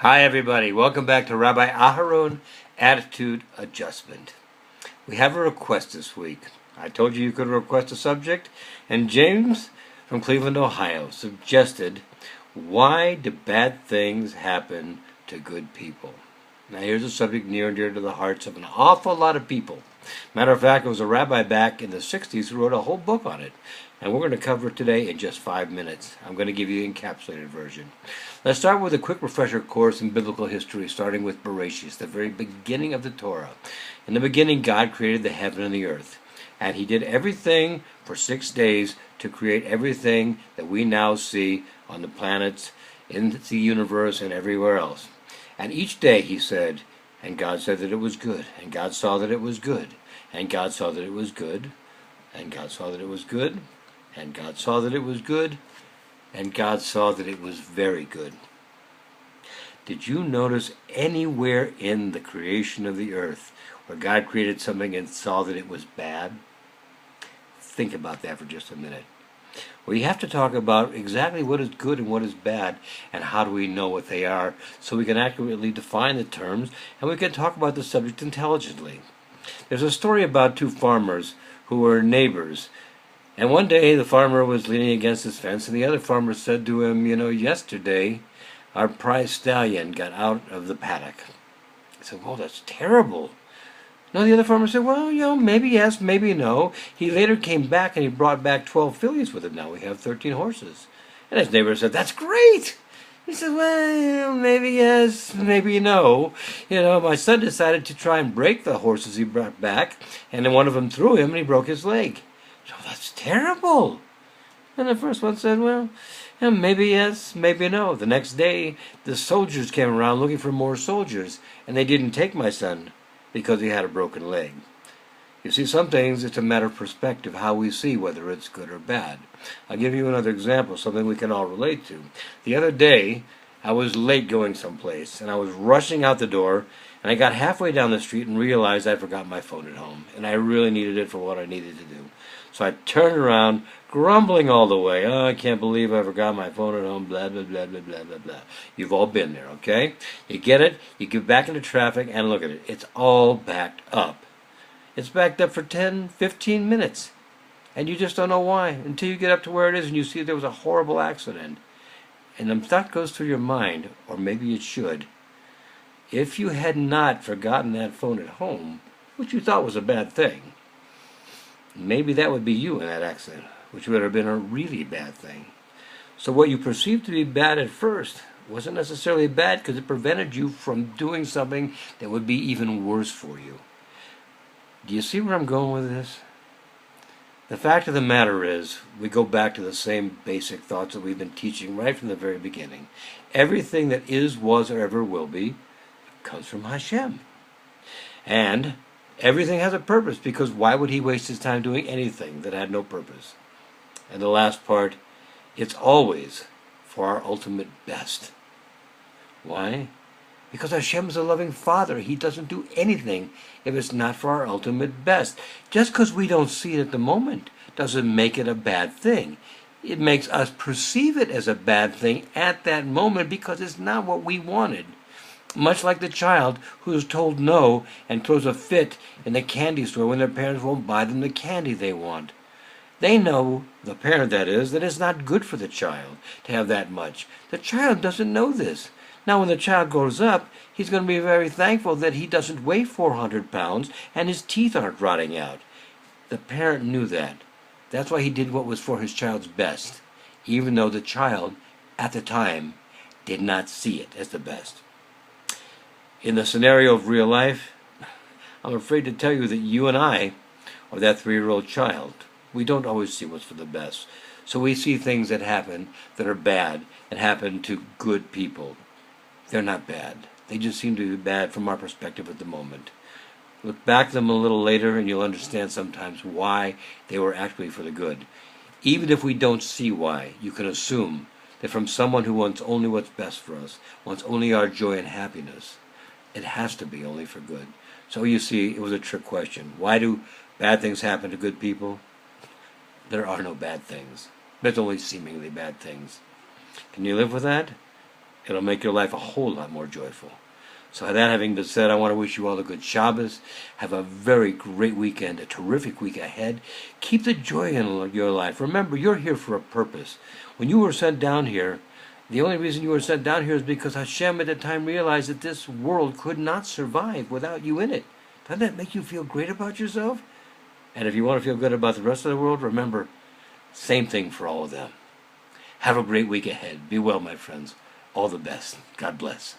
Hi everybody, welcome back to Rabbi Aharon Attitude Adjustment. We have a request this week. I told you could request a subject, and James from Cleveland, Ohio suggested, why do bad things happen to good people? Now here's a subject near and dear to the hearts of an awful lot of people. Matter of fact, it was a rabbi back in the 60s who wrote a whole book on it. And we're going to cover it today in just 5 minutes. I'm going to give you the encapsulated version. Let's start with a quick refresher course in biblical history, starting with Bereshit, the very beginning of the Torah. In the beginning, God created the heaven and the earth. And He did everything for 6 days to create everything that we now see on the planets, in the universe, and everywhere else. And each day He said, and God said that it was good, and God saw that it was good, and God saw that it was good, and God saw that it was good, and God saw that it was good, and God saw that it was very good. Did you notice anywhere in the creation of the earth where God created something and saw that it was bad? Think about that for just a minute. We have to talk about exactly what is good and what is bad, and how do we know what they are, so we can accurately define the terms, and we can talk about the subject intelligently. There's a story about two farmers who were neighbors. And one day the farmer was leaning against his fence, and the other farmer said to him, yesterday our prize stallion got out of the paddock. He said, well, that's terrible. No, the other farmer said, well, maybe yes, maybe no. He later came back and he brought back 12 fillies with him. Now we have 13 horses. And his neighbor said, that's great. He said, well, maybe yes, maybe no. My son decided to try and break the horses he brought back, and then one of them threw him and he broke his leg. So that's terrible. And the first one said, well, maybe yes, maybe no. The next day, the soldiers came around looking for more soldiers, and they didn't take my son because he had a broken leg. You see, some things, it's a matter of perspective, how we see whether it's good or bad. I'll give you another example, something we can all relate to. The other day, I was late going someplace, and I was rushing out the door, and I got halfway down the street and realized I forgot my phone at home, and I really needed it for what I needed to do. So I turned around, grumbling all the way. Oh, I can't believe I forgot my phone at home, blah, blah, blah, blah, blah, blah, blah. You've all been there, okay? You get it, you get back into traffic, and look at it. It's all backed up. It's backed up for 10, 15 minutes. And you just don't know why until you get up to where it is and you see there was a horrible accident. And the thought goes through your mind, or maybe it should. If you had not forgotten that phone at home, which you thought was a bad thing, maybe that would be you in that accident, which would have been a really bad thing. So what you perceived to be bad at first wasn't necessarily bad because it prevented you from doing something that would be even worse for you. Do you see where I'm going with this? The fact of the matter is, we go back to the same basic thoughts that we've been teaching right from the very beginning. Everything that is, was, or ever will be comes from Hashem. And everything has a purpose, because why would He waste His time doing anything that had no purpose? And the last part, it's always for our ultimate best. Why? Because Hashem is a loving Father. He doesn't do anything if it's not for our ultimate best. Just because we don't see it at the moment doesn't make it a bad thing. It makes us perceive it as a bad thing at that moment because it's not what we wanted. Much like the child who is told no and throws a fit in the candy store when their parents won't buy them the candy they want. They know, the parent that is, that it's not good for the child to have that much. The child doesn't know this. Now when the child grows up, he's going to be very thankful that he doesn't weigh 400 pounds and his teeth aren't rotting out. The parent knew that. That's why he did what was for his child's best, even though the child, at the time, did not see it as the best. In the scenario of real life, I'm afraid to tell you that you and I are that 3-year-old child. We don't always see what's for the best. So we see things that happen that are bad and happen to good people. They're not bad. They just seem to be bad from our perspective at the moment. Look back at them a little later and you'll understand sometimes why they were actually for the good. Even if we don't see why, you can assume that from someone who wants only what's best for us, wants only our joy and happiness, it has to be only for good. So you see, it was a trick question. Why do bad things happen to good people? There are no bad things. There's only seemingly bad things. Can you live with that? It'll make your life a whole lot more joyful. So that having been said, I want to wish you all a good Shabbos. Have a very great weekend, a terrific week ahead. Keep the joy in your life. Remember, you're here for a purpose. When you were sent down here, the only reason you were sent down here is because Hashem at the time realized that this world could not survive without you in it. Doesn't that make you feel great about yourself? And if you want to feel good about the rest of the world, remember, same thing for all of them. Have a great week ahead. Be well, my friends. All the best. God bless.